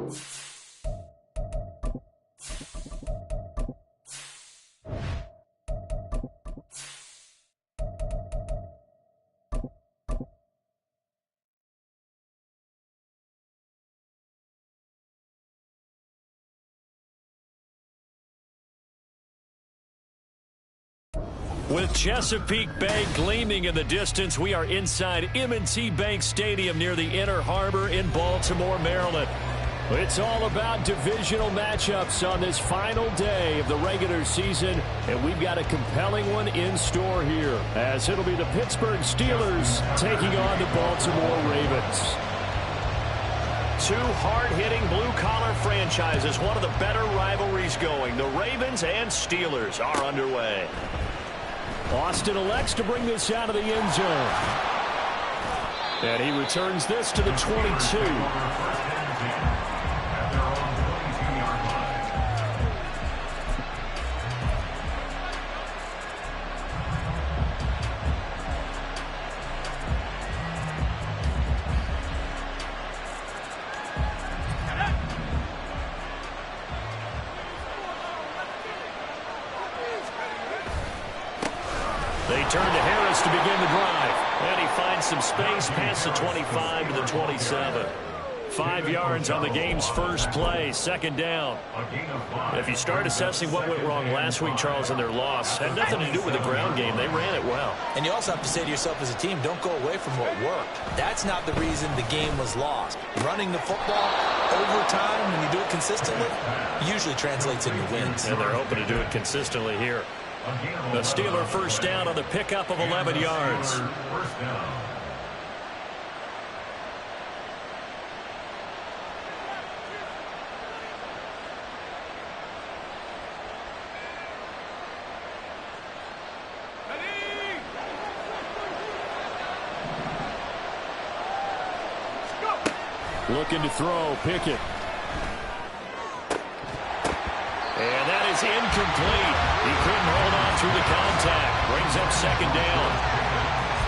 With Chesapeake Bay gleaming in the distance, we are inside M&T Bank Stadium near the Inner Harbor in Baltimore, Maryland. It's all about divisional matchups on this final day of the regular season, and we've got a compelling one in store here, as it'll be the Pittsburgh Steelers taking on the Baltimore Ravens. Two hard-hitting blue-collar franchises, one of the better rivalries going. The Ravens and Steelers are underway. Austin elects to bring this out of the end zone. And he returns this to the 22. They turn to Harris to begin the drive. And he finds some space past the 25 to the 27. 5 yards on the game's first play, second down. If you start assessing what went wrong last week, Charles, in their loss, had nothing to do with the ground game. They ran it well. And you also have to say to yourself as a team, don't go away from what worked. That's not the reason the game was lost. Running the football over time, when you do it consistently, usually translates into wins. And they're hoping to do it consistently here. The Steeler first down on the pickup of 11 yards. Looking to throw, Pickett. And that is incomplete. He couldn't hold on through the contact. Brings up second down.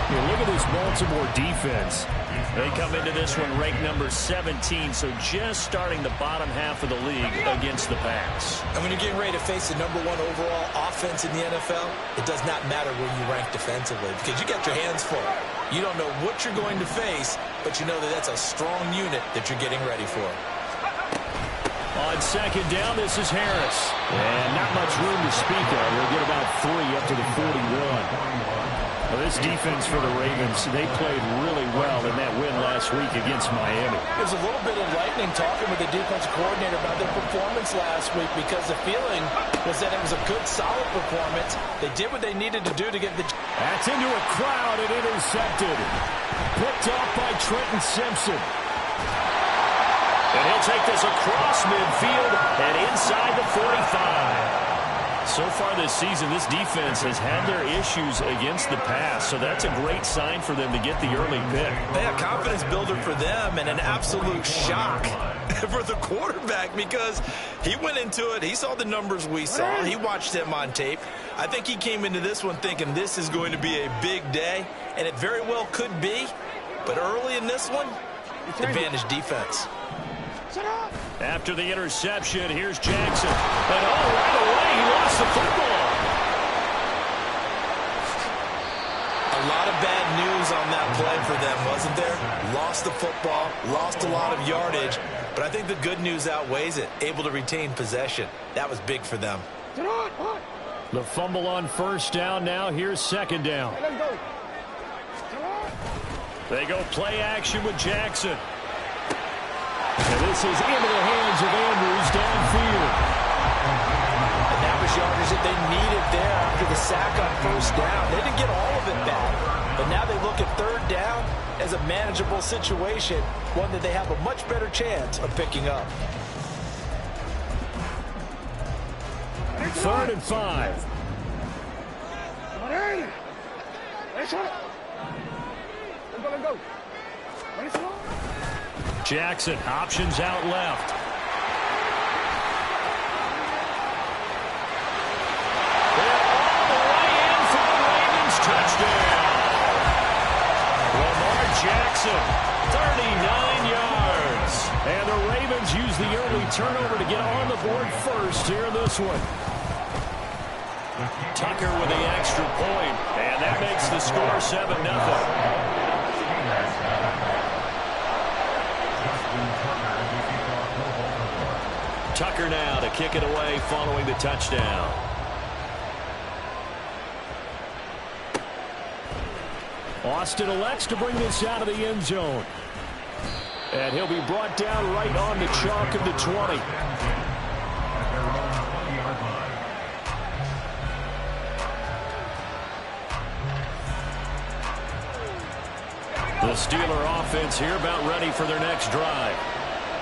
Here, look at this Baltimore defense. They come into this one ranked number 17, so just starting the bottom half of the league against the pass. And when you're getting ready to face the #1 overall offense in the NFL, it does not matter where you rank defensively because you got your hands full. You don't know what you're going to face, but you know that that's a strong unit that you're getting ready for. On second down, this is Harris. And not much room to speak of. We'll get about 3 up to the 41. Well, this defense for the Ravens, they played really well in that win last week against Miami. It was a little bit enlightening talking with the defensive coordinator about their performance last week because the feeling was that it was a good, solid performance. They did what they needed to do to get the... That's into a crowd and intercepted. Picked off by Trenton Simpson. And he'll take this across midfield and inside the 45. So far this season, this defense has had their issues against the pass, so that's a great sign for them to get the early pick. Yeah, confidence builder for them and an absolute shock for the quarterback because he went into it. He saw the numbers we saw. He watched them on tape. I think he came into this one thinking this is going to be a big day, and it very well could be. But early in this one, advantage defense. After the interception, here's Jackson. And right away, he lost the football. A lot of bad news on that play for them, wasn't there? Lost the football, lost a lot of yardage, but I think the good news outweighs it. Able to retain possession. That was big for them. The fumble on first down now. Here's second down. They go play action with Jackson. And this is into the hands of Andrews downfield. And that was yardage that they needed there after the sack on first down. They didn't get all of it back. But now they look at third down as a manageable situation, one that they have a much better chance of picking up. 3rd and 5. Jackson, options out left. They're all the way in for the Ravens touchdown. Lamar Jackson, 39 yards. And the Ravens use the early turnover to get on the board first here in this one. Tucker with the extra point, and that makes the score 7-0. Tucker now to kick it away following the touchdown. Austin elects to bring this out of the end zone. And he'll be brought down right on the chalk of the 20. The Steeler offense here about ready for their next drive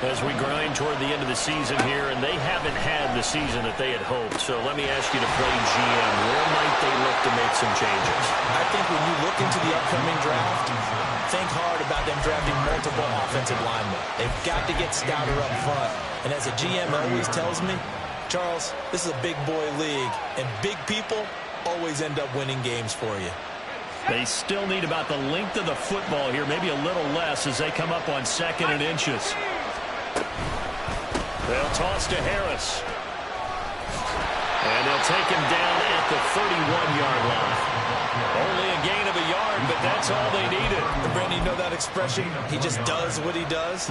as we grind toward the end of the season here, and they haven't had the season that they had hoped. So let me ask you to play GM. Where might they look to make some changes? I think when you look into the upcoming draft, think hard about them drafting multiple offensive linemen. They've got to get stouter up front. And as a GM always tells me, Charles, this is a big boy league, and big people always end up winning games for you. They still need about the length of the football here, maybe a little less as they come up on 2nd and inches. They'll toss to Harris. And they'll take him down at the 31-yard line. Only a gain of a yard, but that's all they needed. Brandon, you know that expression? He just does what he does?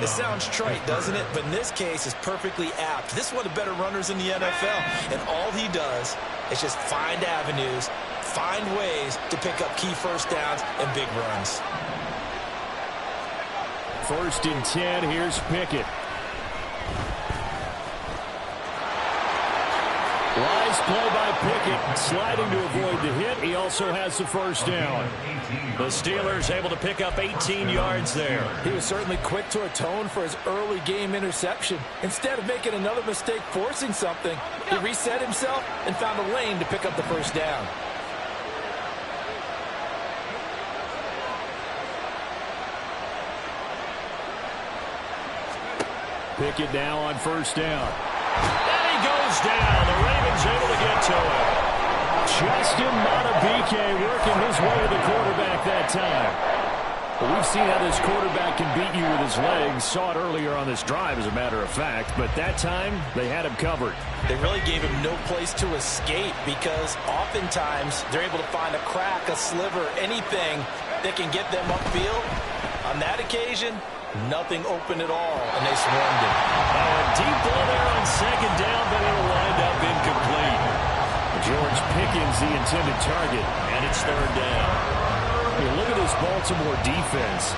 It sounds trite, doesn't it? But in this case, it's perfectly apt. This is one of the better runners in the NFL. And all he does is just find avenues, find ways to pick up key first downs and big runs. 1st and 10, here's Pickett. Wise play by Pickett, sliding to avoid the hit. He also has the first down. The Steelers able to pick up 18 yards there. He was certainly quick to atone for his early game interception. Instead of making another mistake forcing something, he reset himself and found a lane to pick up the first down. Pickett now on first down. And he goes down. The Ravens able to get to him. Justin Madubuike working his way to the quarterback that time. But we've seen how this quarterback can beat you with his legs. Saw it earlier on this drive, as a matter of fact. But that time, they had him covered. They really gave him no place to escape because oftentimes they're able to find a crack, a sliver, anything that can get them upfield. On that occasion, nothing open at all, and they swarmed him. Oh, a deep ball there on 2nd down, but it'll wind up incomplete. George Pickens, the intended target, and it's 3rd down. Hey, look at this Baltimore defense.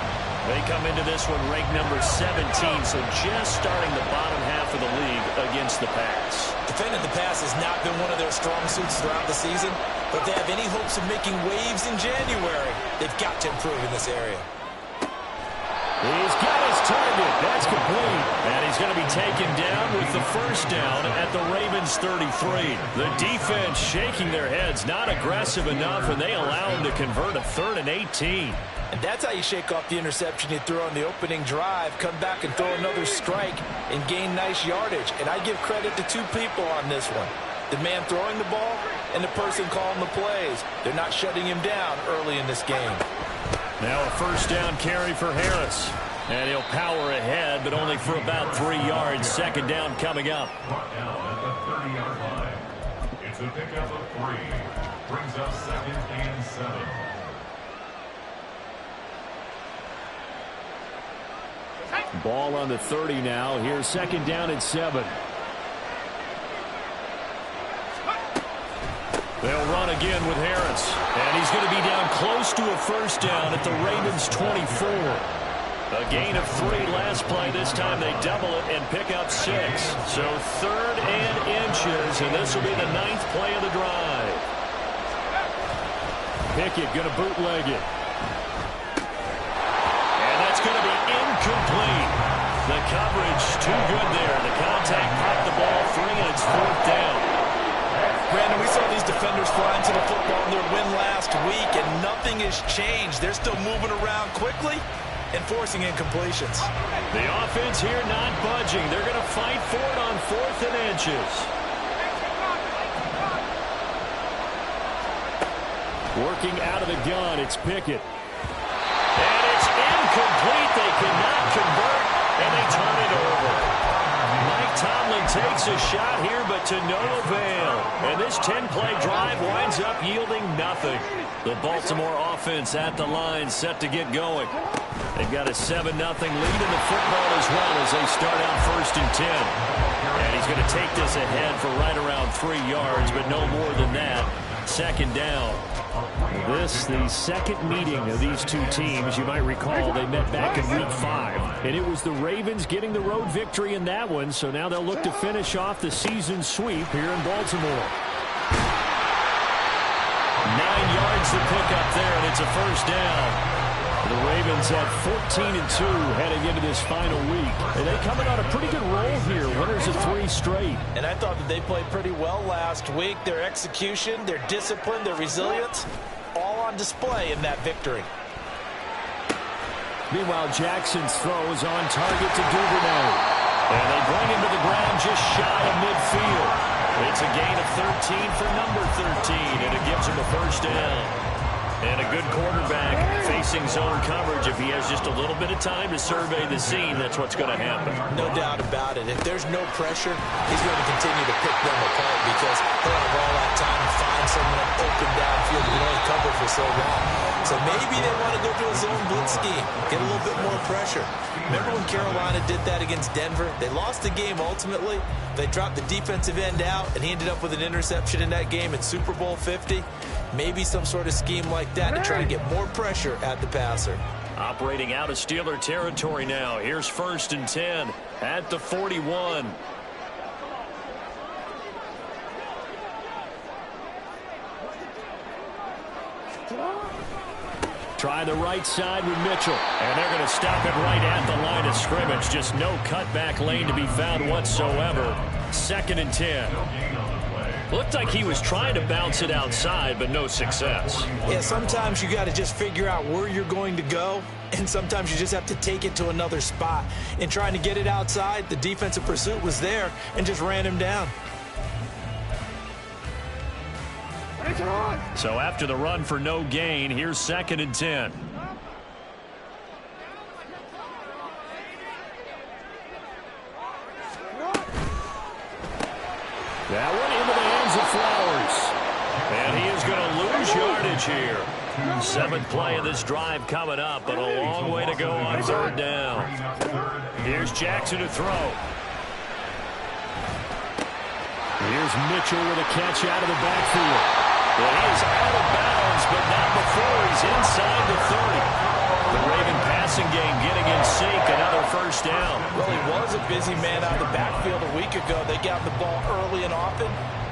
They come into this one ranked number 17, so just starting the bottom half of the league against the pass. Defending the pass has not been one of their strong suits throughout the season, but if they have any hopes of making waves in January, they've got to improve in this area. He's got his target. That's complete. And he's going to be taken down with the first down at the Ravens 33. The defense shaking their heads, not aggressive enough, and they allow him to convert a 3rd and 18. And that's how you shake off the interception you threw on the opening drive, come back and throw another strike and gain nice yardage. And I give credit to 2 people on this one. The man throwing the ball and the person calling the plays. They're not shutting him down early in this game. Now a first down carry for Harris. And he'll power ahead, but only for about 3 yards. 2nd down coming up. Down at the 30-yard line. It's a pickup of 3. Brings up 2nd and 7. Ball on the 30 now. Here's 2nd down and 7. They'll run again with Harris. And he's going to be down close to a first down at the Ravens 24. A gain of 3 last play. This time they double it and pick up 6. So 3rd and inches, and this will be the 9th play of the drive. Pickett going to bootleg it. And that's going to be incomplete. The coverage too good there. The contact popped the ball free, and it's 4th down. Brandon, we saw these defenders flying to the football in their win last week, and nothing has changed. They're still moving around quickly and forcing incompletions. The offense here not budging. They're going to fight for it on 4th and inches. Working out of the gun, it's Pickett. And it's incomplete. They cannot convert. and they turn it over. Mike Tomlin takes a shot here, but to no avail. And this 10-play drive winds up yielding nothing. The Baltimore offense at the line, set to get going. They've got a 7-0 lead in the football as well as they start out 1st and 10. And he's going to take this ahead for right around 3 yards, but no more than that. 2nd down. This, the second meeting of these two teams. You might recall they met back in Week 5. And it was the Ravens getting the road victory in that one. So now they'll look to finish off the season sweep here in Baltimore. 9 yards to pick up there, and it's a 1st down. The Ravens at 14-2 heading into this final week. And they coming on a pretty good roll here. Winners of 3 straight. And I thought that they played pretty well last week. Their execution, their discipline, their resilience, all on display in that victory. Meanwhile, Jackson's throw is on target to Duvernay. And they bring him to the ground just shy of midfield. It's a gain of 13 for number 13, and it gives him a 1st down. And a good quarterback facing zone coverage. If he has just a little bit of time to survey the scene, that's what's going to happen. No doubt about it. If there's no pressure, he's going to continue to pick them apart because he'll have all that time to find someone open downfield who can only cover for so long. So maybe they want to go to a zone blitz scheme, get a little bit more pressure. Remember when Carolina did that against Denver? They lost the game ultimately. They dropped the defensive end out, and he ended up with an interception in that game in Super Bowl 50. Maybe some sort of scheme like that to try to get more pressure at the passer. Operating out of Steeler territory now. Here's 1st and 10 at the 41. Try the right side with Mitchell. And they're going to stop it right at the line of scrimmage. Just no cutback lane to be found whatsoever. 2nd and 10. Looked like he was trying to bounce it outside, but no success. Yeah, sometimes you got to just figure out where you're going to go, and sometimes you just have to take it to another spot. In trying to get it outside, the defensive pursuit was there and just ran him down. So after the run for no gain, here's 2nd and 10. That one into the hands of Flowers. And he is going to lose yardage here. 7th play of this drive coming up, but a long way to go on 3rd down. Here's Jackson to throw. Here's Mitchell with a catch out of the backfield. Well, he is out of bounds, but not before he's inside the 30. The Raven passing game getting in sync, another 1st down. Well, he was a busy man out of the backfield a week ago. They got the ball early and often.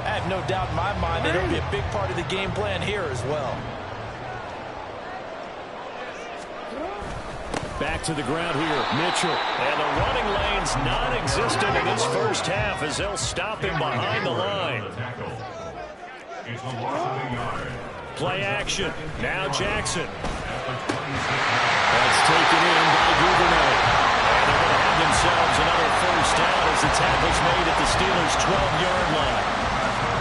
I have no doubt in my mind that it'll be a big part of the game plan here as well. Back to the ground here, Mitchell. And the running lane's non-existent in this 1st half as they'll stop him behind the line. Play action. Now Jackson. That's taken in by Duvernay. And they're going to have themselves another 1st down as the tackle's made at the Steelers' 12-yard line.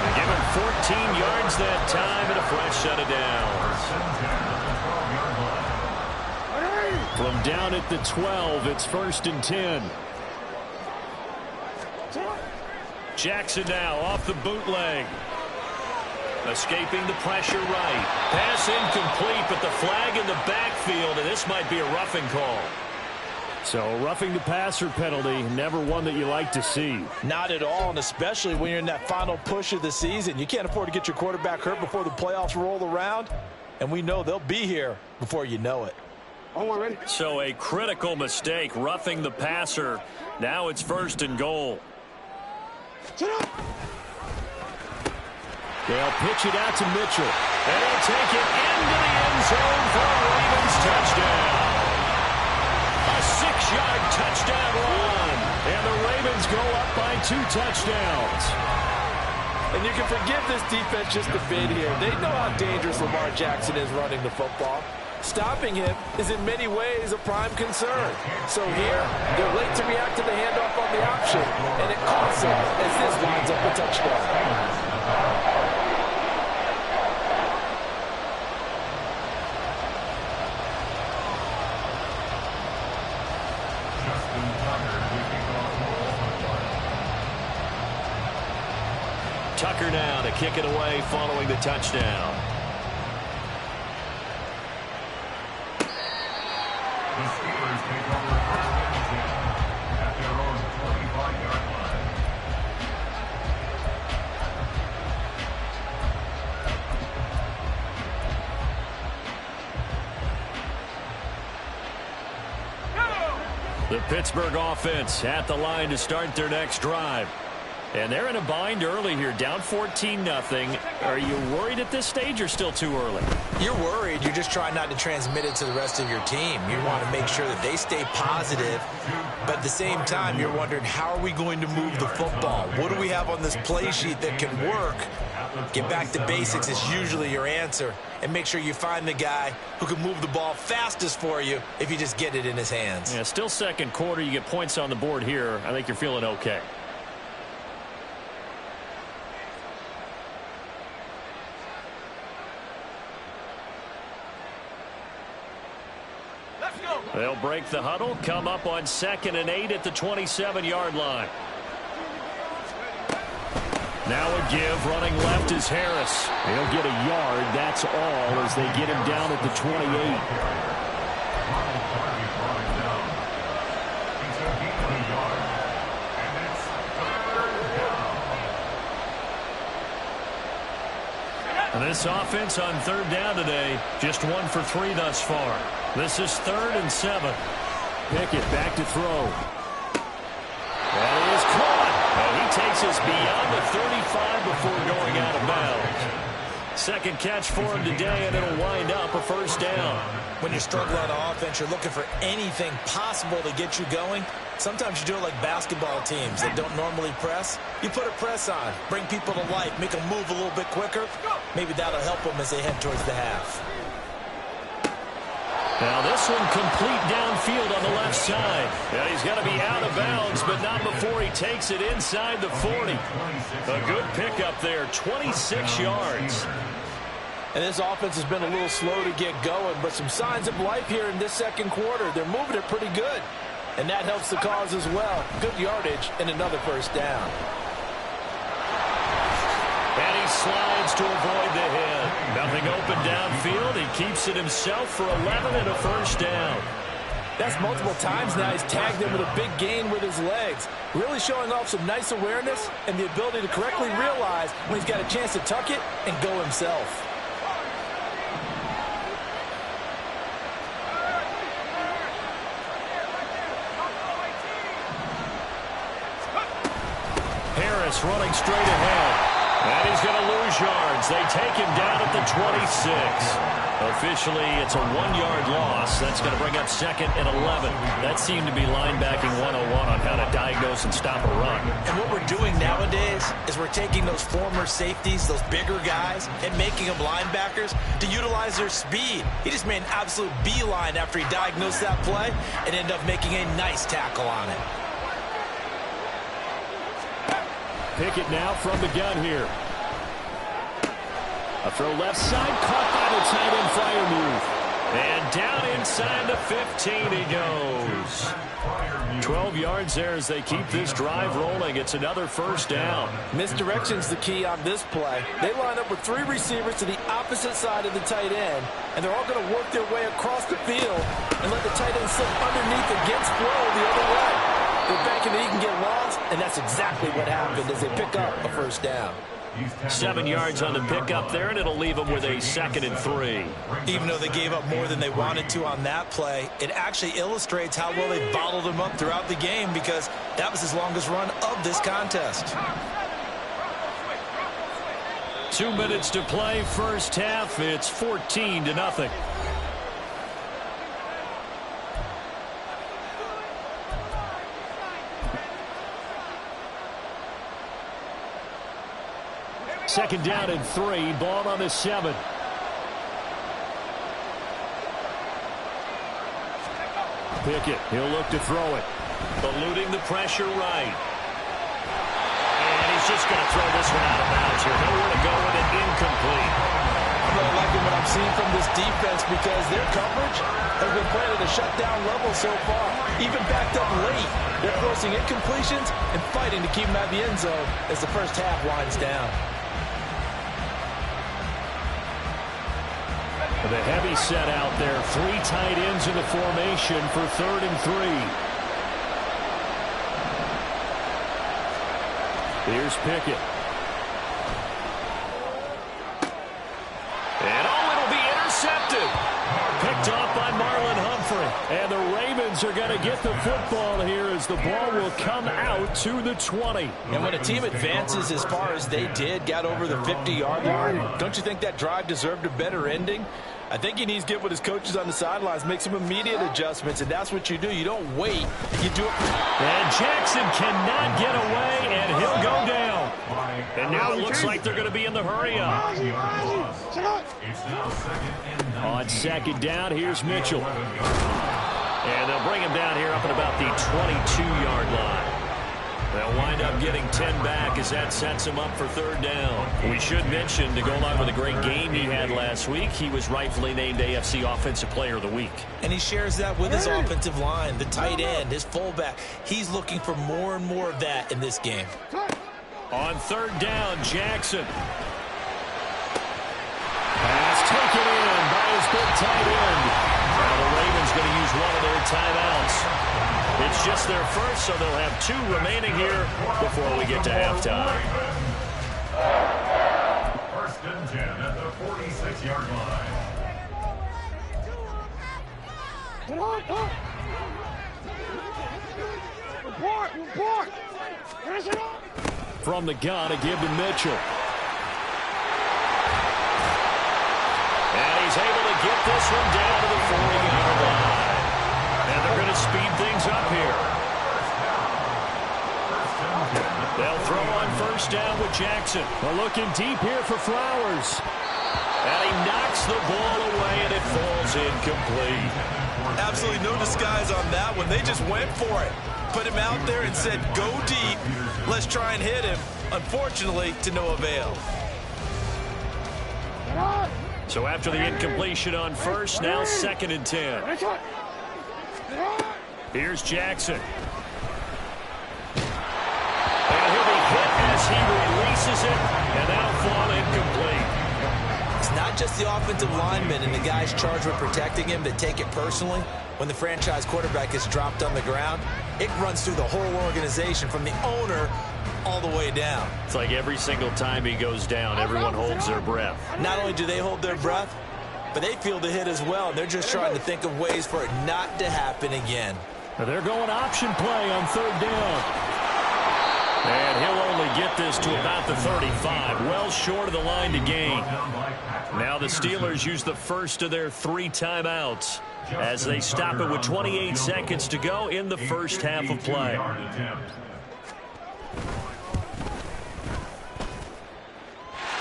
They give him 14 yards that time and a fresh set of downs. From down at the 12, it's 1st and 10. Jackson now off the bootleg. Escaping the pressure right. Pass incomplete, but the flag in the backfield, and this might be a roughing call. So roughing the passer penalty, never one that you like to see. Not at all, and especially when you're in that final push of the season. You can't afford to get your quarterback hurt before the playoffs roll around, and we know they'll be here before you know it. So a critical mistake, roughing the passer. Now it's 1st and goal. They'll pitch it out to Mitchell. And he'll take it into the end zone for a Ravens touchdown. A 6-yard touchdown run. And the Ravens go up by 2 touchdowns. And you can forgive this defense just a bit here. They know how dangerous Lamar Jackson is running the football. Stopping him is in many ways a prime concern. So here, they're late to react to the handoff on the option, and it costs them as this winds up a touchdown. Tucker now to kick it away following the touchdown. The Steelers take over first and 10 at their own 25-yard line. The Pittsburgh offense at the line to start their next drive. And they're in a bind early here, down 14-0. Are you worried at this stage or still too early? You're worried. You're just trying not to transmit it to the rest of your team. You want to make sure that they stay positive, but at the same time, you're wondering, how are we going to move the football? What do we have on this play sheet that can work? Get back to basics is usually your answer, and make sure you find the guy who can move the ball fastest for you if you just get it in his hands. Yeah, still second quarter. You get points on the board here. I think you're feeling okay. They'll break the huddle, come up on 2nd and 8 at the 27-yard line. Now a give, running left is Harris. He'll get a yard, that's all, as they get him down at the 28. And this offense on 3rd down today, just 1 for 3 thus far. This is 3rd and 7. Pickett back to throw. That is caught. And he takes us beyond the 35 before going out of bounds. Second catch for him today, and it'll wind up a first down. When you're struggling on offense, you're looking for anything possible to get you going. Sometimes you do it like basketball teams that don't normally press. You put a press on, bring people to life, make them move a little bit quicker. Maybe that'll help them as they head towards the half. Now this one complete downfield on the left side. Yeah, he's got to be out of bounds, but not before he takes it inside the 40. A good pickup there, 26 yards. And this offense has been a little slow to get going, but some signs of life here in this second quarter. They're moving it pretty good, and that helps the cause as well. Good yardage and another first down. And he slides to avoid the hit. Nothing open downfield. He keeps it himself for 11 and a first down. That's multiple times now he's tagged him with a big gain with his legs. Really showing off some nice awareness and the ability to correctly realize when he's got a chance to tuck it and go himself. Harris running straight ahead. And he's going to lose yards. They take him down at the 26. Officially, it's a 1-yard loss. That's going to bring up 2nd and 11. That seemed to be linebacking 101 on how to diagnose and stop a run. And what we're doing nowadays is we're taking those former safeties, those bigger guys, and making them linebackers to utilize their speed. He just made an absolute beeline after he diagnosed that play and ended up making a nice tackle on it. Pickett now from the gun here. A throw left side, caught by the tight end flyer move. And down inside the 15 he goes. 12 yards there as they keep this drive rolling. It's another first down. Misdirection's the key on this play. They line up with 3 receivers to the opposite side of the tight end, and they're all going to work their way across the field and let the tight end slip underneath against flow the other way. They're banking that he can get lost, and that's exactly what happened as they pick up a first down. 7 yards on the pickup there, and it'll leave them with a 2nd and 3. Even though they gave up more than they wanted to on that play, it actually illustrates how well they bottled him up throughout the game, because that was his longest run of this contest. 2 minutes to play, first half. It's 14-0. Second down and 3, ball on the 7. Pickett, he'll look to throw it. Eluding the pressure right. And he's just going to throw this one out of bounds here. Nowhere to go with it, incomplete. I'm really liking what I'm seeing from this defense because their coverage has been playing at a shutdown level so far. Even backed up late, they're forcing incompletions and fighting to keep them out of the end zone as the first half winds down. The heavy set out there. 3 tight ends in the formation for 3rd and 3. Here's Pickett. And it'll be intercepted. Picked off by Marlon Humphrey. And the Ravens are going to get the football here as the ball will come out to the 20. And when a team advances as far as they did, got over the 50-yard line, don't you think that drive deserved a better ending? I think he needs to get with his coaches on the sidelines, make some immediate adjustments, and that's what you do. You don't wait. You do it. And Jackson cannot get away, and he'll go down. And now it looks like they're going to be in the hurry-up. On 2nd down, here's Mitchell. And they'll bring him down here up at about the 22-yard line. They'll wind up getting 10 back as that sets him up for 3rd down. We should mention, to go along with a great game he had last week, he was rightfully named AFC Offensive Player of the Week. And he shares that with his offensive line, the tight end, his fullback. He's looking for more and more of that in this game. On 3rd down, Jackson. Pass taken in by his big tight end. Now the Ravens going to use one of their timeouts. It's just their first, so they'll have 2 remaining here before we get to halftime. 1st and 10 at the 46-yard line. From the gun, a give to Mitchell. And he's able to get this one down to the 40-yard line. And they're going to speed things up here. They'll throw on 1st down with Jackson. We're looking deep here for Flowers. And he knocks the ball away, and it falls incomplete. Absolutely no disguise on that one. They just went for it. Put him out there and said, go deep. Let's try and hit him. Unfortunately, to no avail. So after the incompletion on 1st, now 2nd and 10. Here's Jackson. And he'll be hit as he releases it, and that'll fall incomplete. It's not just the offensive linemen and the guys charged with protecting him that take it personally. When the franchise quarterback is dropped on the ground, it runs through the whole organization from the owner all the way down. It's like every single time he goes down, everyone holds their breath. Not only do they hold their breath, but they feel the hit as well. They're just trying to think of ways for it not to happen again. They're going option play on 3rd down. And he'll only get this to about the 35, well short of the line to gain. Now the Steelers use the first of their 3 timeouts as they stop it with 28 seconds to go in the first half of play.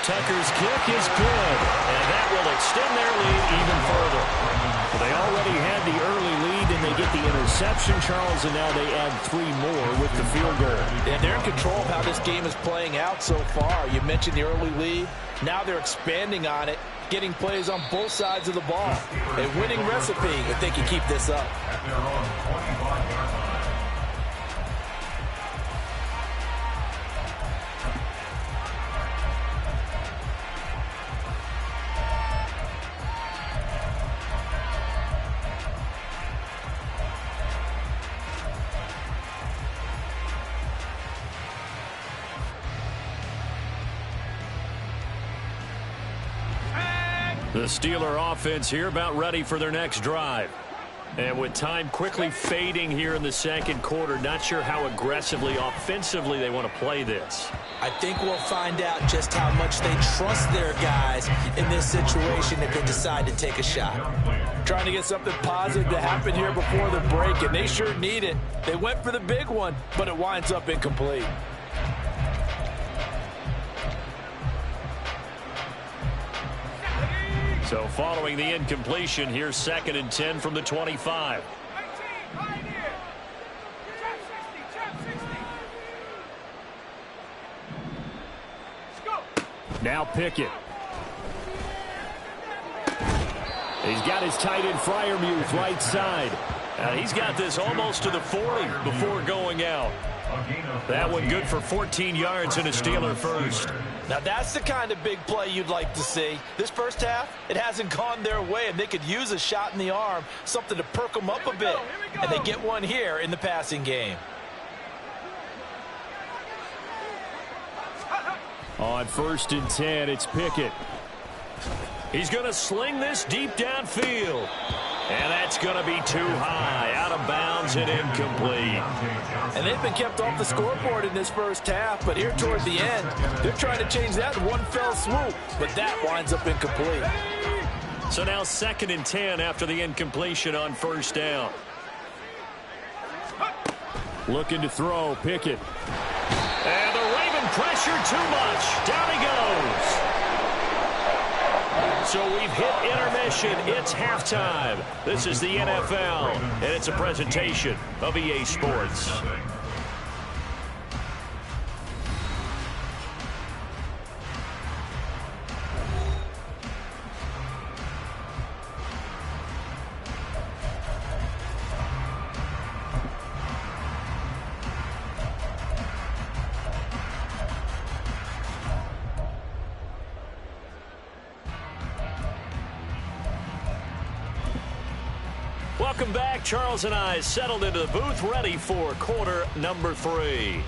Tucker's kick is good, and that will extend their lead even further. They already had the early lead, and they get the interception, Charles, and now they add 3 more with the field goal. And they're in control of how this game is playing out so far. You mentioned the early lead. Now they're expanding on it, getting plays on both sides of the ball. A winning recipe if they can keep this up. The Steeler offense here about ready for their next drive. And with time quickly fading here in the 2nd quarter, not sure how aggressively, offensively they want to play this. I think we'll find out just how much they trust their guys in this situation if they decide to take a shot. Trying to get something positive to happen here before the break, and they sure need it. They went for the big one, but it winds up incomplete. So following the incompletion, here's 2nd and 10 from the 25. Now Pickett. He's got his tight end Freiermuth right side. He's got this almost to the 40 before going out. That one good for 14 yards and a Steeler first. Now that's the kind of big play you'd like to see. This first half, it hasn't gone their way, and they could use a shot in the arm, something to perk them up a bit. And they get one here in the passing game. On 1st and 10, it's Pickett. He's going to sling this deep downfield. And that's going to be too high, out of bounds and incomplete. And they've been kept off the scoreboard in this first half, but here toward the end, they're trying to change that in one fell swoop, but that winds up incomplete. So now 2nd and 10 after the incompletion on 1st down. Looking to throw, Pickett. And the Raven pressure too much. Down he goes. So we've hit intermission. It's halftime. This is the NFL, and it's a presentation of EA Sports. Welcome back. Charles and I settled into the booth, ready for quarter number 3.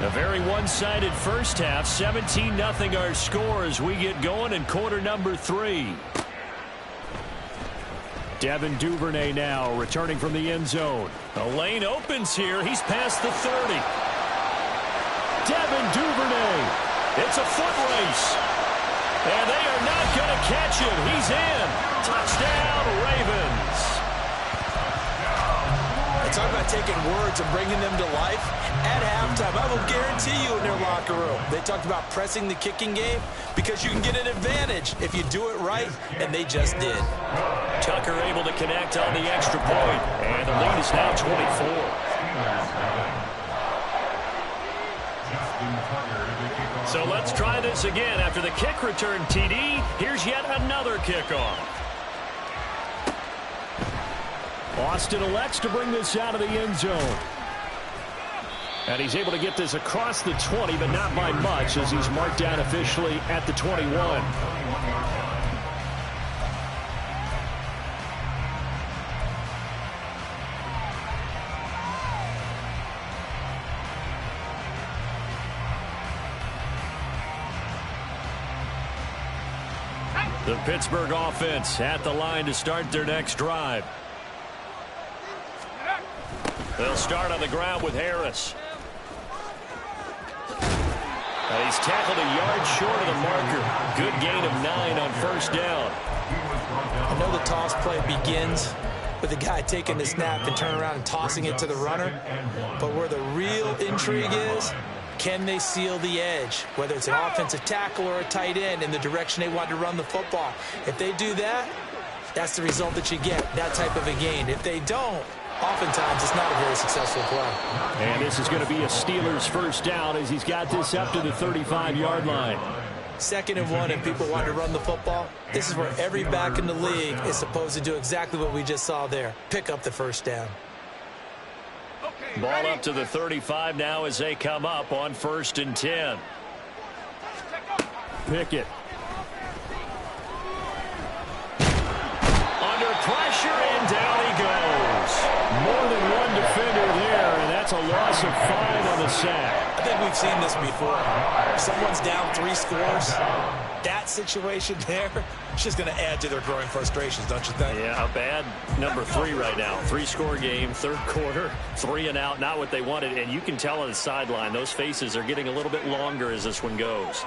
A very one-sided first half. 17-0 our score as we get going in quarter number 3. Devin Duvernay now returning from the end zone. A lane opens here. He's past the 30. Devin Duvernay. It's a foot race. And they are not going to catch him. He's in. Touchdown, Ravens. They talk about taking words and bringing them to life. At halftime, I will guarantee you in their locker room, they talked about pressing the kicking game because you can get an advantage if you do it right, and they just did. Tucker able to connect on the extra point, and the lead is now 24. So let's try this again. After the kick return TD, here's yet another kickoff. Austin elects to bring this out of the end zone. And he's able to get this across the 20, but not by much, as he's marked down officially at the 21. The Pittsburgh offense at the line to start their next drive. They'll start on the ground with Harris. And he's tackled a yard short of the marker. Good gain of 9 on 1st down. I know the toss play begins with the guy taking the snap and turning around and tossing it to the runner. But where the real intrigue is, can they seal the edge, whether it's an offensive tackle or a tight end in the direction they want to run the football? If they do that, that's the result that you get, that type of a gain. If they don't, oftentimes it's not a very successful play. And this is going to be a Steelers first down as he's got this up to the 35-yard line. 2nd and 1, and people want to run the football. This is where every back in the league is supposed to do exactly what we just saw there. Pick up the first down. Ball up to the 35 now as they come up on 1st and 10. Pickett. Under pressure, and down he goes. More than one defender there, and that's a loss of 5 on the sack. I think we've seen this before. If someone's down 3 scores, that situation there, it's just going to add to their growing frustrations, don't you think? Yeah, a bad number 3 right now. 3-score game, 3rd quarter, 3 and out, not what they wanted. And you can tell on the sideline, those faces are getting a little bit longer as this one goes.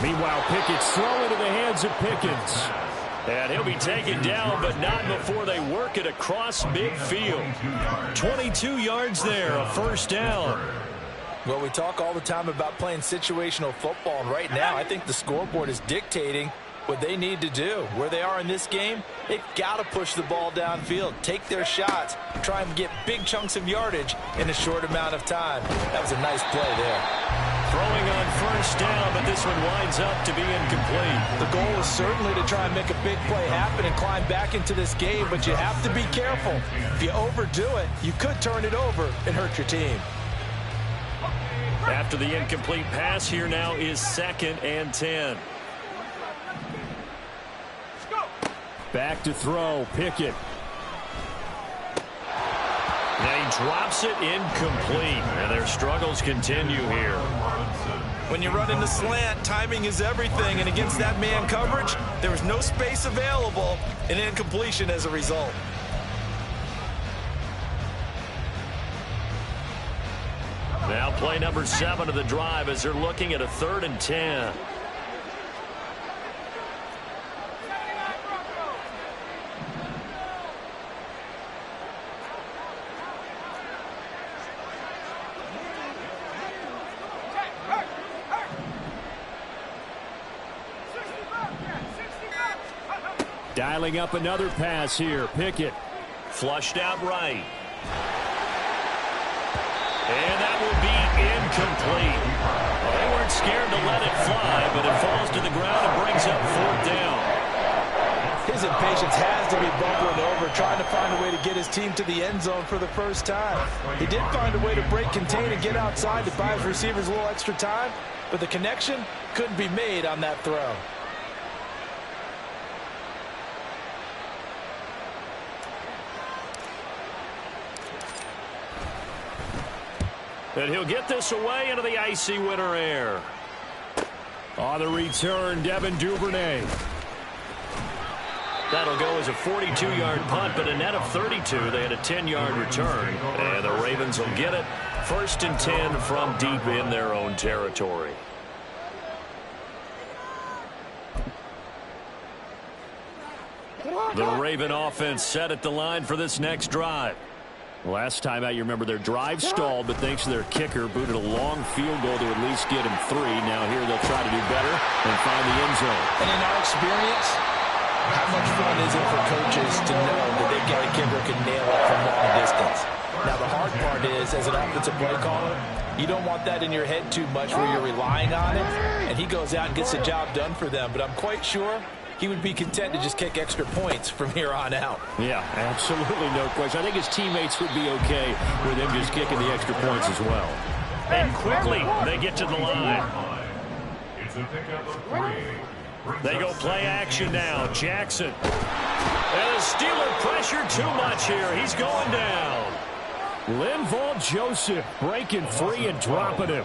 Meanwhile, Pickett's thrown into the hands of Pickens. And he'll be taken down, but not before they work it across midfield. 22 yards there, a 1st down. Well, we talk all the time about playing situational football, and right now I think the scoreboard is dictating what they need to do. Where they are in this game, they've got to push the ball downfield, take their shots, try and get big chunks of yardage in a short amount of time. That was a nice play there. Throwing on first down, but this one winds up to be incomplete. The goal is certainly to try and make a big play happen and climb back into this game, but you have to be careful. If you overdo it, you could turn it over and hurt your team. After the incomplete pass, here now is 2nd and 10. Back to throw, Pickett. Now he drops it incomplete. And their struggles continue here. When you run in the slant, timing is everything. And against that man coverage, there was no space available, and incompletion as a result. Now play number 7 of the drive as they're looking at a 3rd and 10. Dialing up another pass here. Pickett flushed out right. And that will be incomplete. Well, they weren't scared to let it fly, but it falls to the ground and brings up 4th down. His impatience has to be bubbling over, trying to find a way to get his team to the end zone for the first time. He did find a way to break contain and get outside to buy his receivers a little extra time, but the connection couldn't be made on that throw. And he'll get this away into the icy winter air. On the return, Devin Duvernay. That'll go as a 42-yard punt, but a net of 32. They had a 10-yard return. And the Ravens will get it. 1st and 10 from deep in their own territory. The Raven offense set at the line for this next drive. Last time out, you remember their drive stalled, but thanks to their kicker, booted a long field goal to at least get him 3. Now here they'll try to do better and find the end zone. And in our experience, how much fun is it for coaches to know that they've got a kicker who can nail it from long distance? Now the hard part is, as an offensive play caller, you don't want that in your head too much where you're relying on it, and he goes out and gets the job done for them. But I'm quite sure he would be content to just kick extra points from here on out. Yeah, absolutely no question. I think his teammates would be okay with him just kicking the extra points as well. And quickly, they get to the line. It's a pickup of 3. They go play action now. Jackson. And the Steeler pressure too much here. He's going down. Linval Joseph breaking free and dropping him.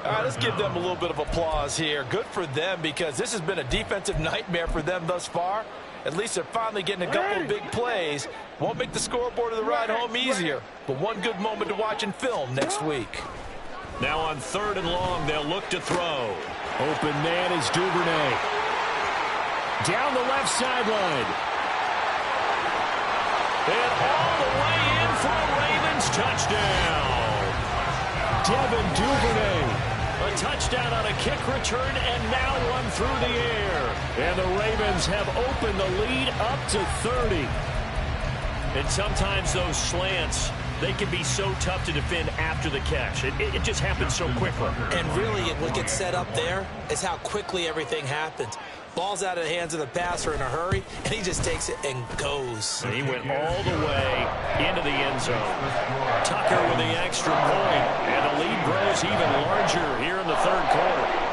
All right, let's give them a little bit of applause here. Good for them, because this has been a defensive nightmare for them thus far. At least they're finally getting a couple of big plays. Won't make the scoreboard of the ride home easier, but one good moment to watch in film next week. Now on 3rd and long, they'll look to throw. Open man is Duvernay. Down the left sideline. And all the way in for a Ravens touchdown. Devin Duvernay. A touchdown on a kick return and now one through the air. And the Ravens have opened the lead up to 30. And sometimes those slants, they can be so tough to defend after the catch. It just happens so quickly. And really, what gets set up there is how quickly everything happens. Ball's out of the hands of the passer in a hurry, and he just takes it and goes. And he went all the way into the end zone. Tucker with the extra point, and the lead grows even larger here in the 3rd quarter.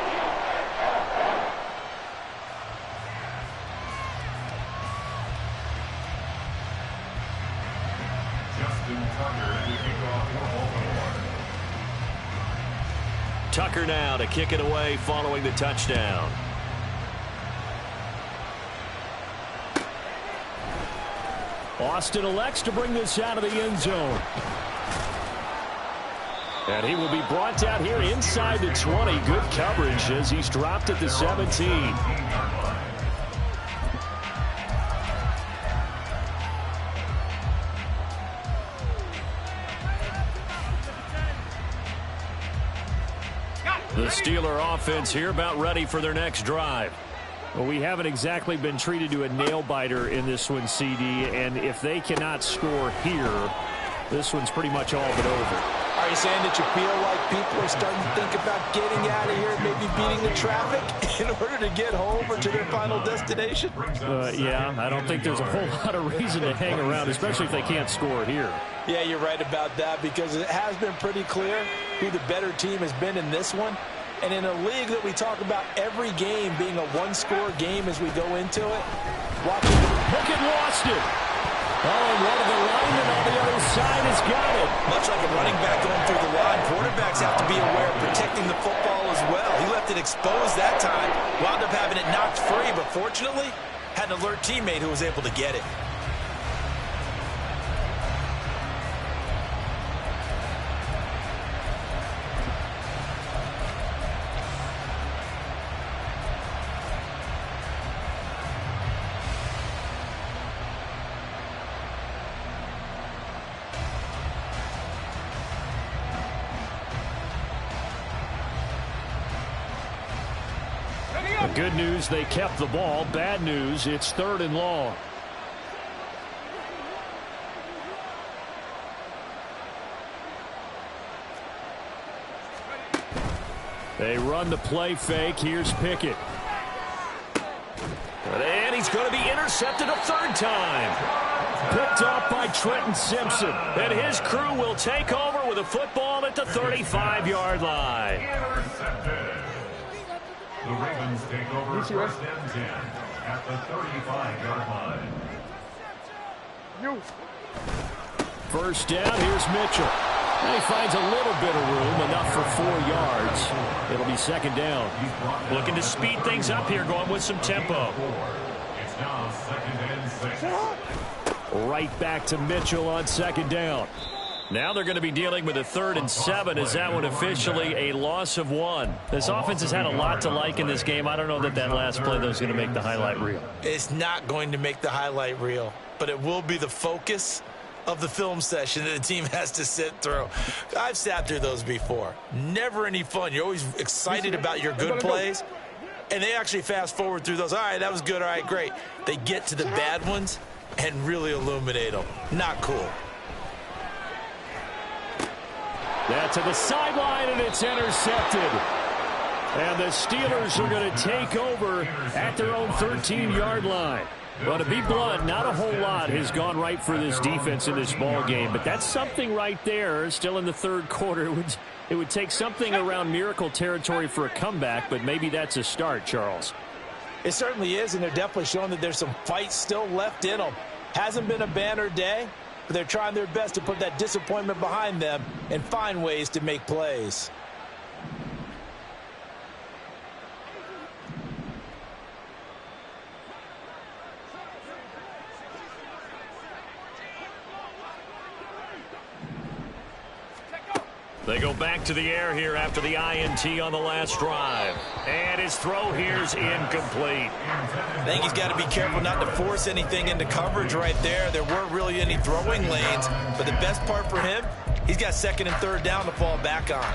Tucker now to kick it away following the touchdown. Austin elects to bring this out of the end zone. And he will be brought down here inside the 20. Good coverage as he's dropped at the 17. The Steeler offense here about ready for their next drive. Well, we haven't exactly been treated to a nail-biter in this one, CD, and if they cannot score here, this one's pretty much all but over. Are you saying that you feel like people are starting to think about getting out of here, maybe beating the traffic in order to get home or to their final destination? Yeah, I don't think there's a whole lot of reason to hang around, especially if they can't score here. Yeah, you're right about that, because it has been pretty clear who the better team has been in this one. And in a league that we talk about every game being a one-score game as we go into it, watching the Pickett lost it. Oh, and one of the linemen on the other side has got it. Much like a running back going through the line, quarterbacks have to be aware of protecting the football as well. He left it exposed that time, wound up having it knocked free, but fortunately, had an alert teammate who was able to get it. Good news, they kept the ball. Bad news, it's 3rd and long. They run the play fake. Here's Pickett. And he's going to be intercepted a 3rd time. Picked off by Trenton Simpson. And his crew will take over with a football at the 35-yard line. Intercepted. The Ravens take over 1st and 10 at the 35-yard line. First down, here's Mitchell. He finds a little bit of room, enough for 4 yards. It'll be 2nd down. Looking to speed things up here, going with some tempo. It's now 2nd and 6. Right back to Mitchell on 2nd down. Now they're going to be dealing with a 3rd and 7. Is that one officially a loss of 1? This offense has had a lot to like in this game. I don't know that last play, though, is going to make the highlight reel. It's not going to make the highlight reel, but it will be the focus of the film session that the team has to sit through. I've sat through those before. Never any fun. You're always excited about your good plays, and they actually fast forward through those. All right, that was good. All right, great. They get to the bad ones and really illuminate them. Not cool. That's to the sideline, and it's intercepted. And the Steelers are going to take over at their own 13-yard line. Well, to be blunt, not a whole lot has gone right for this defense in this ball game, but that's something right there. Still in the 3rd quarter, it would take something around miracle territory for a comeback, but maybe that's a start, Charles. It certainly is, and they're definitely showing that there's some fight still left in them. Hasn't been a banner day, but they're trying their best to put that disappointment behind them and find ways to make plays. They go back to the air here after the INT on the last drive. And his throw here's incomplete. I think he's got to be careful not to force anything into coverage right there. There weren't really any throwing lanes, but the best part for him, he's got 2nd and 3rd down to fall back on.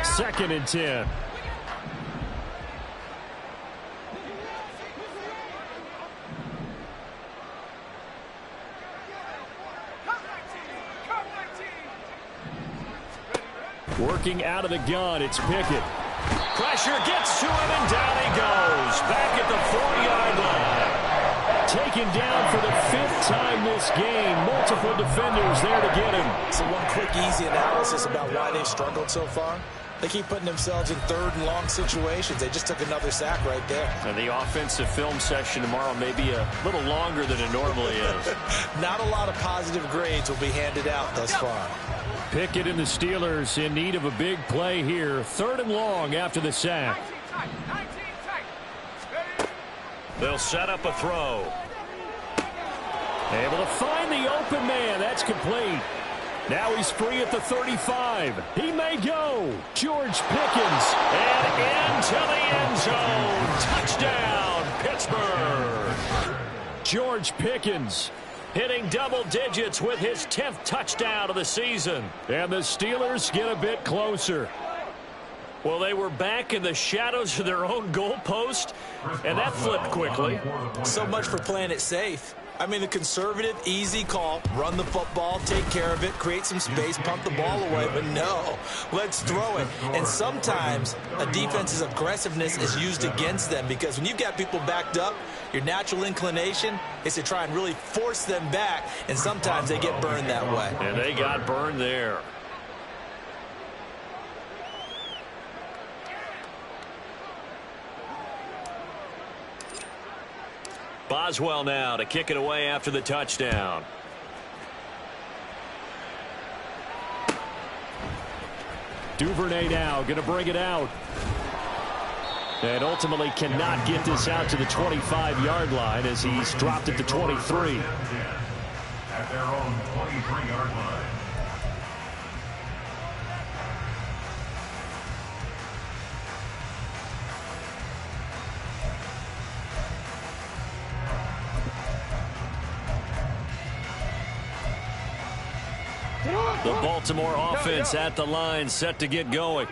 Second and 10. Working out of the gun, it's Pickett. Pressure gets to him, and down he goes. Back at the 4-yard line. Taken down for the 5th time this game. Multiple defenders there to get him. So one quick, easy analysis about why they've struggled so far. They keep putting themselves in 3rd and long situations. They just took another sack right there. And the offensive film session tomorrow may be a little longer than it normally is. Not a lot of positive grades will be handed out thus far. Pickett and the Steelers in need of a big play here. 3rd and long after the sack. They'll set up a throw. Able to find the open man. That's complete. Now he's free at the 35. He may go. George Pickens. And into the end zone. Touchdown, Pittsburgh. George Pickens hitting double digits with his 10th touchdown of the season. And the Steelers get a bit closer. Well, they were back in the shadows of their own goalpost, and that flipped quickly. So much for playing it safe. I mean, the conservative, easy call, run the football, take care of it, create some space, pump the ball away, but no, let's throw it. And sometimes a defense's aggressiveness is used against them because when you've got people backed up, your natural inclination is to try and really force them back, and sometimes they get burned that way. And they got burned there. Boswell now to kick it away after the touchdown. Duvernay now going to bring it out. And ultimately cannot get this out to the 25-yard line as he's dropped it to 23. At their own 23-yard line. The Baltimore offense at the line, set to get going.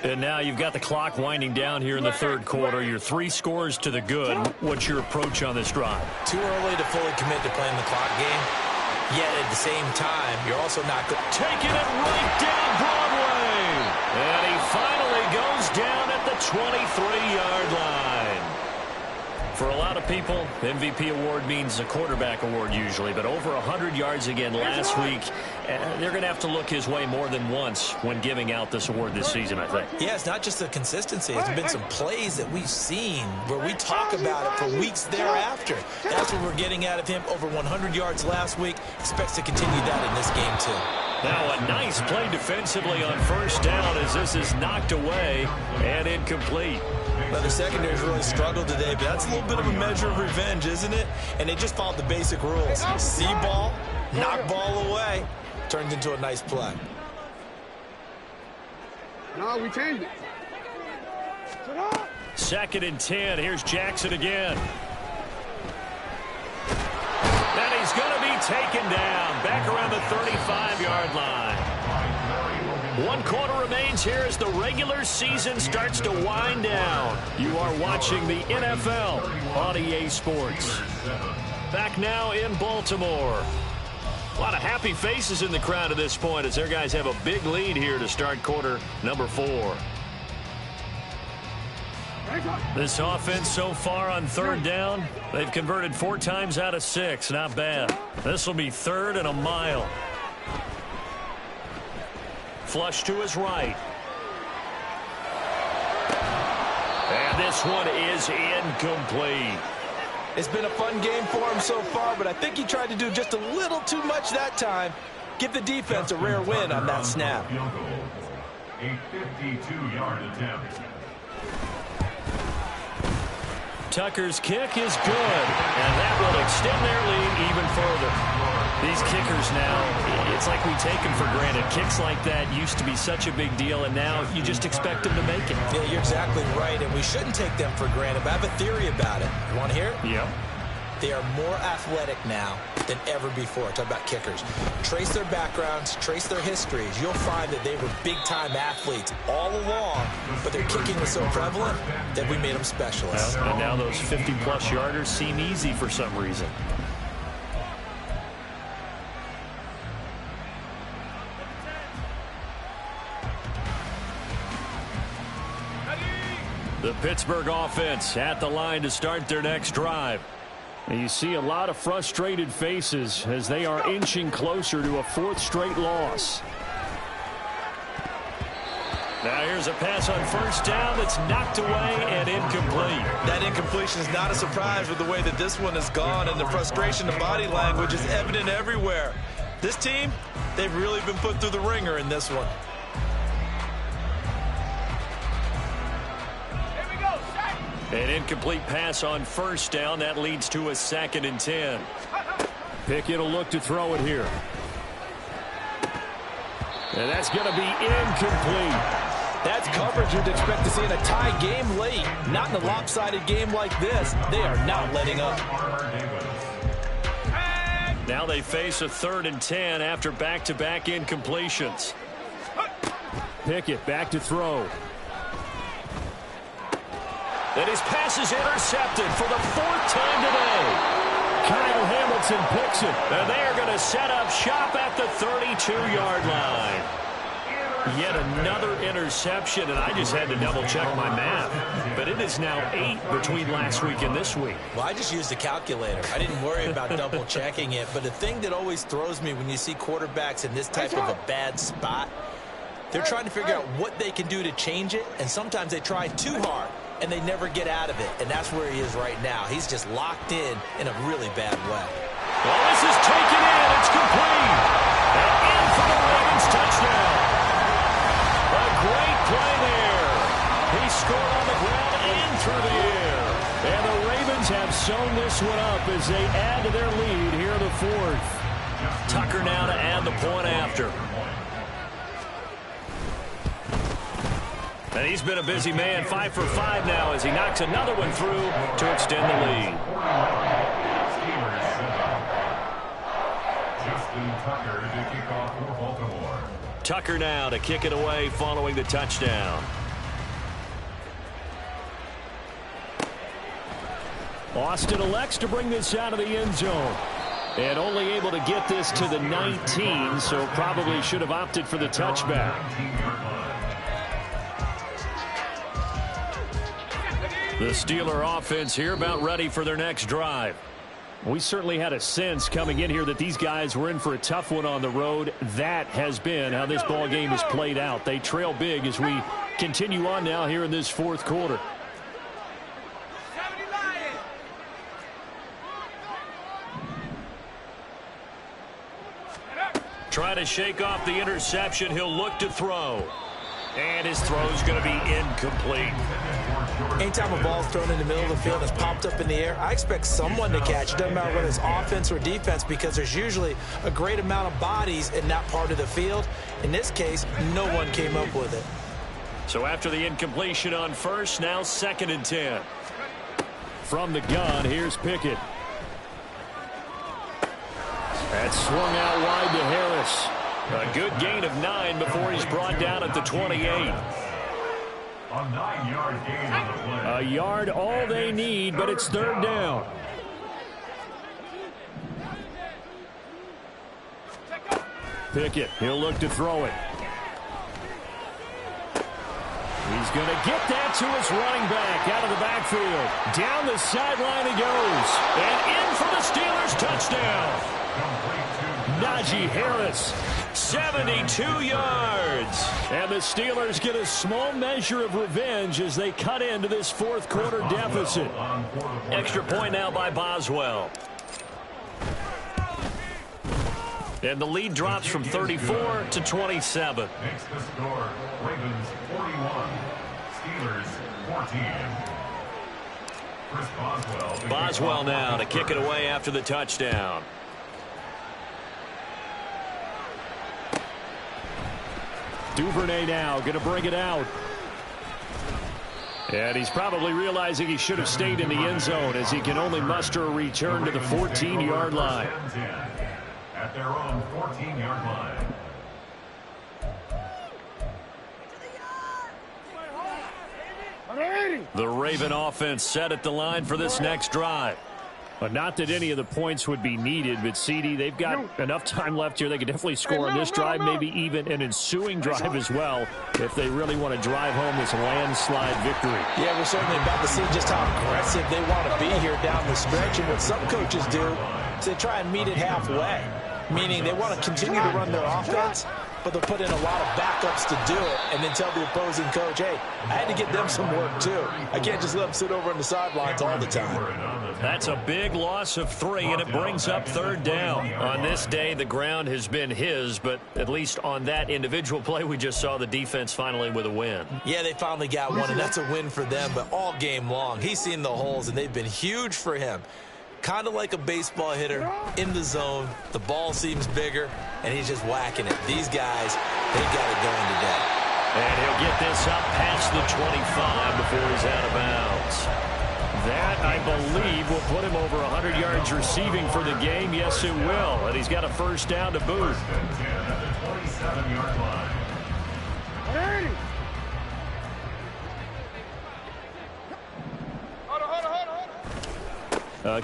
And now you've got the clock winding down here in the third quarter. You're 3 scores to the good. What's your approach on this drive? Too early to fully commit to playing the clock game. Yet at the same time, you're also not good. Taking it right down Broadway. And he finally goes down at the 23-yard line. For a lot of people, MVP award means a quarterback award usually, but over 100 yards again last week. They're going to have to look his way more than once when giving out this award this season, I think. Yeah, it's not just the consistency. It's been some plays that we've seen where we talk about it for weeks thereafter. That's what we're getting out of him. Over 100 yards last week. Expects to continue that in this game, too. Now a nice play defensively on first down as this is knocked away and incomplete. Well, the secondary's really struggled today, but that's a little bit of a measure of revenge, isn't it? And they just followed the basic rules. See ball, knock ball away, turns into a nice play. No, we changed it. 2nd and 10. Here's Jackson again. And he's going to be taken down back around the 35-yard line. 1 quarter remains here as the regular season starts to wind down. You are watching the NFL on EA Sports. Back now in Baltimore. A lot of happy faces in the crowd at this point as their guys have a big lead here to start quarter number 4. This offense so far on 3rd down, they've converted 4 times out of 6. Not bad. This will be 3rd and a mile. Flush to his right. And this one is incomplete. It's been a fun game for him so far, but I think he tried to do just a little too much that time. Give the defense a rare win on that snap. A 52-yard attempt. Tucker's kick is good, and that will extend their lead even further. These kickers now, it's like we take them for granted. Kicks like that used to be such a big deal, and now you just expect them to make it. Yeah, you're exactly right, and we shouldn't take them for granted, but I have a theory about it. You want to hear it? Yeah. They are more athletic now than ever before. Talk about kickers. Trace their backgrounds, trace their histories. You'll find that they were big-time athletes all along, but their kicking was so prevalent that we made them specialists. Well, and now those 50-plus yarders seem easy for some reason. The Pittsburgh offense at the line to start their next drive. And you see a lot of frustrated faces as they are inching closer to a 4th straight loss. Now here's a pass on first down that's knocked away and incomplete. That incompletion is not a surprise with the way that this one has gone, and the frustration of body language is evident everywhere. This team, they've really been put through the ringer in this one. An incomplete pass on first down. That leads to a 2nd and 10. Pickett will look to throw it here. And that's going to be incomplete. That's coverage you'd expect to see in a tie game late. Not in a lopsided game like this. They are not letting up. Now they face a 3rd and 10 after back-to-back incompletions. Pickett back to throw. And his pass is intercepted for the 4th time today. Kyle Hamilton picks it, and they are going to set up shop at the 32-yard line. Yet another interception, and I just had to double-check my math. But it is now 8 between last week and this week. Well, I just used the calculator. I didn't worry about double-checking it. But the thing that always throws me when you see quarterbacks in this type of a bad spot, they're trying to figure out what they can do to change it, and sometimes they try too hard, and they never get out of it. And that's where he is right now. He's just locked in a really bad way. Well, this is taken in. It's complete. And in for the Ravens touchdown. A great play there. He scored on the ground and through the air. And the Ravens have sewn this one up as they add to their lead here in the 4th. Tucker now to add the point after. And he's been a busy man, 5 for 5 now as he knocks another one through to extend the lead. Tucker now to kick it away following the touchdown. Austin elects to bring this out of the end zone. And only able to get this to the 19, so probably should have opted for the touchback. The Steeler offense here about ready for their next drive. We certainly had a sense coming in here that these guys were in for a tough one on the road. That has been how this ball game has played out. They trail big as we continue on now here in this 4th quarter. Try to shake off the interception. He'll look to throw. And his throw is going to be incomplete. Anytime a ball is thrown in the middle of the field that's popped up in the air, I expect someone to catch. It doesn't matter whether it's offense or defense because there's usually a great amount of bodies in that part of the field. In this case, no one came up with it. So after the incompletion on first, now 2nd and 10. From the gun, here's Pickett. That's swung out wide to Harris. A good gain of 9 before he's brought down at the 28. A 9-yard gain on the play. A yard all they need, but it's 3rd down. Pickett, he'll look to throw it. He's going to get that to his running back out of the backfield. Down the sideline he goes. And in for the Steelers touchdown. Najee Harris, 72 yards. And the Steelers get a small measure of revenge as they cut into this 4th quarter deficit. Extra point now by Boswell. And the lead drops from 34 to 27. Makes the score Ravens 41, Steelers 14. Chris Boswell. Boswell now to kick it away after the touchdown. Duvernay now going to bring it out. And he's probably realizing he should have stayed in the end zone as he can only muster a return to the 14-yard line. At their own 14-yard line. The Raven offense set at the line for this next drive. But not that any of the points would be needed, but CD, they've got enough time left here. They could definitely score on this drive, maybe even an ensuing drive as well, if they really want to drive home this landslide victory. Yeah, we're certainly about to see just how aggressive they want to be here down the stretch. And what some coaches do is they try and meet it halfway, meaning they want to continue to run their offense, but they'll put in a lot of backups to do it and then tell the opposing coach, hey, I had to get them some work too. I can't just let them sit over on the sidelines all the time. That's a big loss of 3, and it brings up 3rd down. On this day, the ground has been his, but at least on that individual play, we just saw the defense finally with a win. Yeah, they finally got one, and that's a win for them, but all game long, he's seen the holes, and they've been huge for him. Kind of like a baseball hitter in the zone. The ball seems bigger, and he's just whacking it. These guys, they got it going today. And he'll get this up past the 25 before he's out of bounds. That, I believe, will put him over 100 yards receiving for the game. Yes, it will. And he's got a first down to boot. First and 10 at the 27-yard line.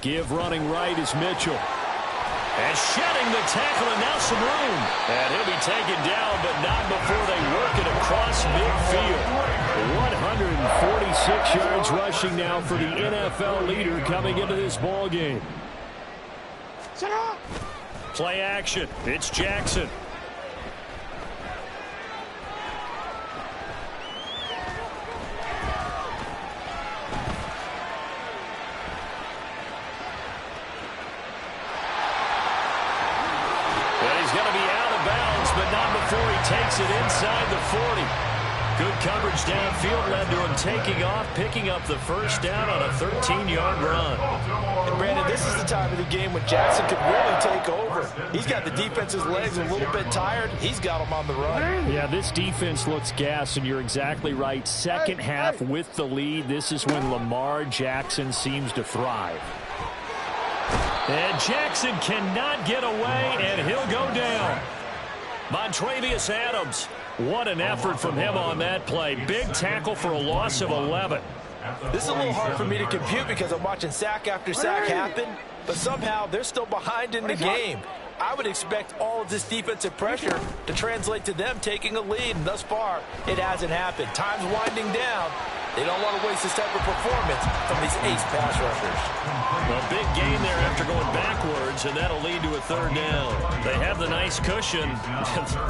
Give running right is Mitchell. And shedding the tackle, and now some room. And he'll be taken down, but not before they work it across midfield. 146 yards rushing now for the NFL leader coming into this ball game. Play action. It's Jackson. Takes it inside the 40. Good coverage downfield led to him taking off, picking up the first down on a 13-yard run. And Brandon, this is the time of the game when Jackson could really take over. He's got the defense's legs a little bit tired. He's got them on the run. Yeah, this defense looks gassed, and you're exactly right. Second half with the lead. This is when Lamar Jackson seems to thrive. And Jackson cannot get away, and he'll go down. Montravius Adams, what an effort from him on that play. Big tackle for a loss of 11. This is a little hard for me to compute because I'm watching sack after sack happen, but somehow they're still behind in the game. I would expect all of this defensive pressure to translate to them taking a lead, and thus far, it hasn't happened. Time's winding down. They don't want to waste this type of performance from these ace pass rushers. Well, big gain there after going backwards, and that'll lead to a third down. They have the nice cushion.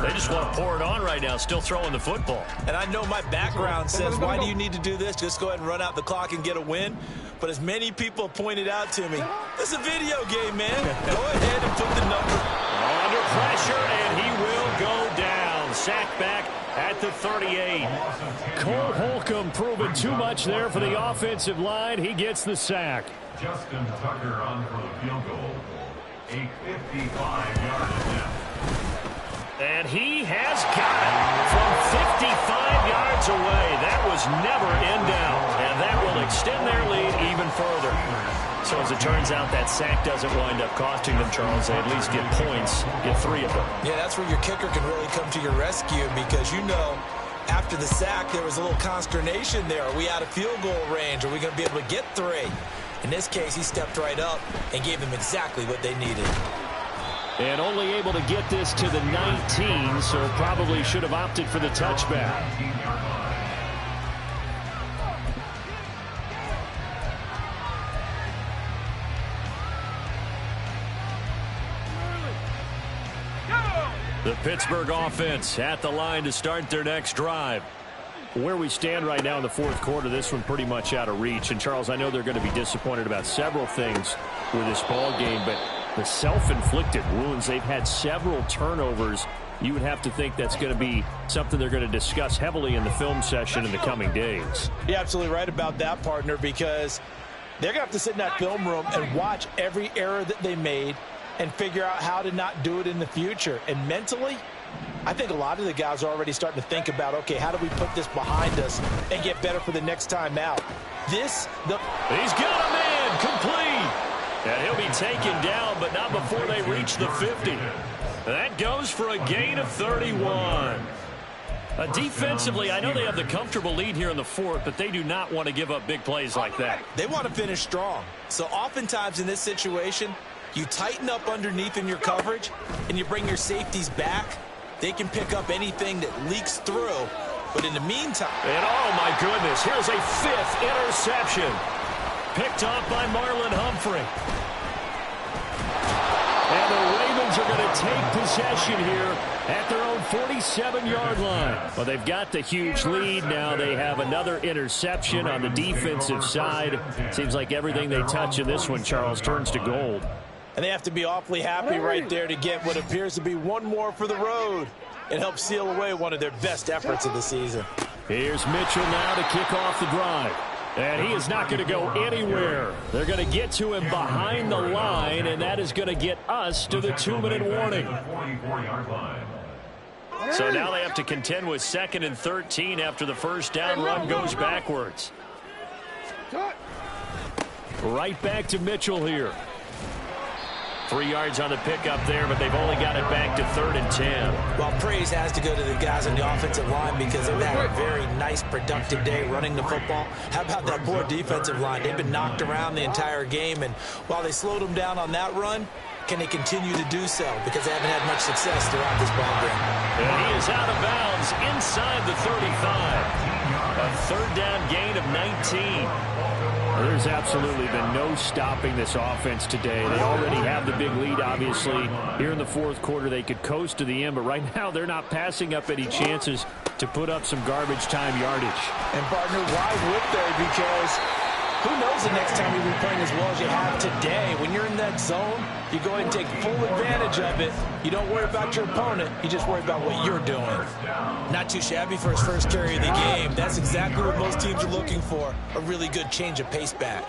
They just want to pour it on right now, still throwing the football. And I know my background says, why do you need to do this? Just go ahead and run out the clock and get a win. But as many people pointed out to me, it's a video game, man. Go ahead and put the number. Under pressure, and he will go down. Sacked back at the 38. Cole Holcomb proving too much there for the offensive line. He gets the sack. Justin Tucker on for the field goal. A 55-yard attempt. And he has got it from 55 yards away. That was never in doubt. And that will extend their lead even further. So as it turns out, that sack doesn't wind up costing them, Charles. They at least get points, get 3 of them. Yeah, that's where your kicker can really come to your rescue because, you know, after the sack, there was a little consternation there. Are we out of field goal range? Are we going to be able to get 3? In this case, he stepped right up and gave them exactly what they needed. And only able to get this to the 19, so probably should have opted for the touchback. The Pittsburgh offense at the line to start their next drive. Where we stand right now in the fourth quarter, this one pretty much out of reach. And, Charles, I know they're going to be disappointed about several things with this ball game, but the self-inflicted wounds, they've had several turnovers. You would have to think that's going to be something they're going to discuss heavily in the film session in the coming days. You're absolutely right about that, partner, because they're going to have to sit in that film room and watch every error that they made and figure out how to not do it in the future. And mentally, I think a lot of the guys are already starting to think about, okay, how do we put this behind us and get better for the next time out? He's got a man complete. And he'll be taken down, but not before they reach the 50. That goes for a gain of 31. Defensively, I know they have the comfortable lead here in the fourth, but they do not want to give up big plays like that. They want to finish strong. So oftentimes in this situation, you tighten up underneath in your coverage, and you bring your safeties back. They can pick up anything that leaks through. But in the meantime... And oh, my goodness, here's a 5th interception. Picked off by Marlon Humphrey. And the Ravens are going to take possession here at their own 47-yard line. Well, they've got the huge lead. Now they have another interception on the defensive side. Seems like everything they touch in this one, Charles, turns to gold. And they have to be awfully happy right there to get what appears to be one more for the road and help seal away one of their best efforts of the season. Here's Mitchell now to kick off the drive. And he is not going to go anywhere. They're going to get to him behind the line, and that is going to get us to the 2-minute warning. So now they have to contend with 2nd and 13 after the first down run goes backwards. Right back to Mitchell here. 3 yards on the pickup there, but they've only got it back to 3rd and 10. Well, praise has to go to the guys on the offensive line because they've had a very nice, productive day running the football. How about that poor defensive line? They've been knocked around the entire game, and while they slowed them down on that run, can they continue to do so? Because they haven't had much success throughout this ball game. And he is out of bounds inside the 35. A 3rd down gain of 19. There's absolutely been no stopping this offense today. They already have the big lead, obviously. Here in the 4th quarter, they could coast to the end, but right now they're not passing up any chances to put up some garbage time yardage. And, partner, why would they? Because who knows the next time you'll be playing as well as you have today. When you're in that zone, you go ahead and take full advantage of it. You don't worry about your opponent. You just worry about what you're doing. Not too shabby for his first carry of the game. That's exactly what most teams are looking for, a really good change of pace back.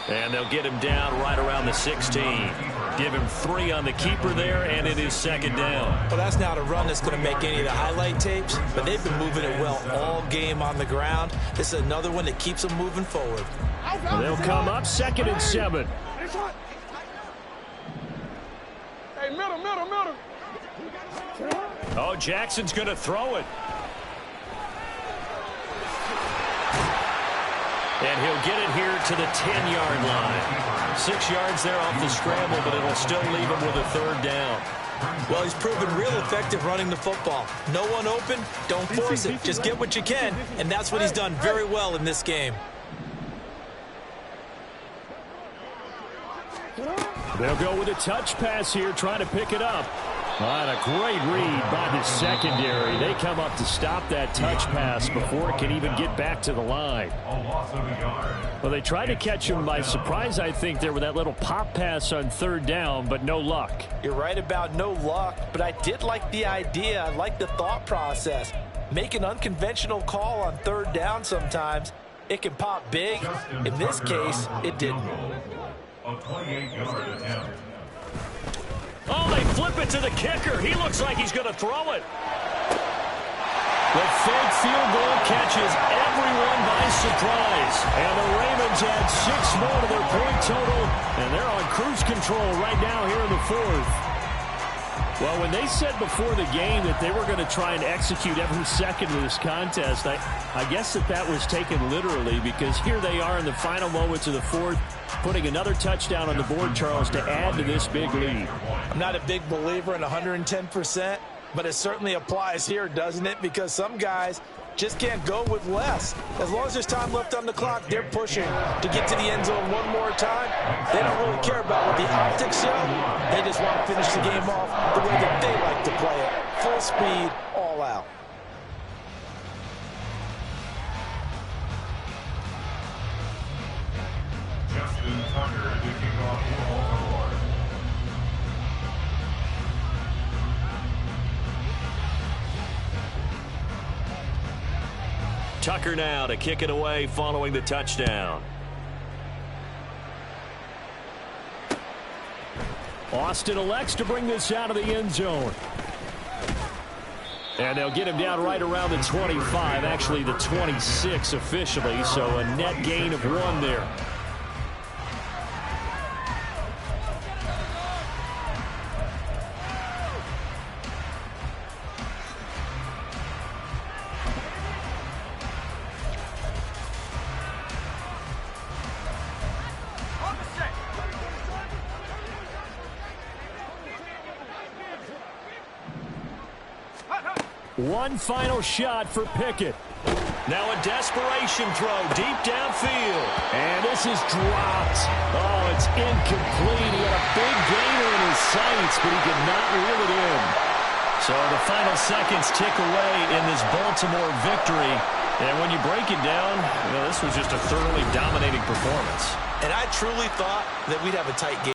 And they'll get him down right around the 16. Give him 3 on the keeper there, and it is 2nd down. Well, that's not a run that's going to make any of the highlight tapes, but they've been moving it well all game on the ground. This is another one that keeps them moving forward. They'll come up 2nd and 7. Hey, middle. Oh, Jackson's going to throw it. And he'll get it here to the 10-yard line. 6 yards there off the scramble, but it'll still leave him with a 3rd down. Well, he's proven real effective running the football. No one open, don't force it. Just get what you can, and that's what he's done very well in this game. They'll go with a touch pass here, trying to pick it up. And a great read by the secondary. They come up to stop that touch pass before it can even get back to the line. Well, they tried to catch him by surprise, I think, there with that little pop pass on 3rd down, but no luck. You're right about no luck, but I did like the idea. I like the thought process. Make an unconventional call on 3rd down sometimes. It can pop big. In this case, it didn't. A 28-yard attempt. Oh, they flip it to the kicker. He looks like he's going to throw it. The fake field goal catches everyone by surprise. And the Ravens add 6 more to their point total, and they're on cruise control right now here in the 4th. Well, when they said before the game that they were going to try and execute every second of this contest, I guess that was taken literally, because here they are in the final moments of the 4th, putting another touchdown on the board, Charles, to add to this big lead. I'm not a big believer in 110%, but it certainly applies here, doesn't it? Because some guys just can't go with less. As long as there's time left on the clock, they're pushing to get to the end zone one more time. They don't really care about what the optics show. They just want to finish the game off the way that they like to play it. Full speed, all out. Justin Tucker to kick off Baltimore. Tucker now to kick it away following the touchdown. Austin elects to bring this out of the end zone. And they'll get him down right around the 25, actually the 26 officially, so a net gain of 1 there. One final shot for Pickett. Now a desperation throw deep downfield. And this is dropped. Oh, it's incomplete. He had a big gainer in his sights, but he could not reel it in. So the final seconds tick away in this Baltimore victory. And when you break it down, this was just a thoroughly dominating performance. And I truly thought that we'd have a tight game.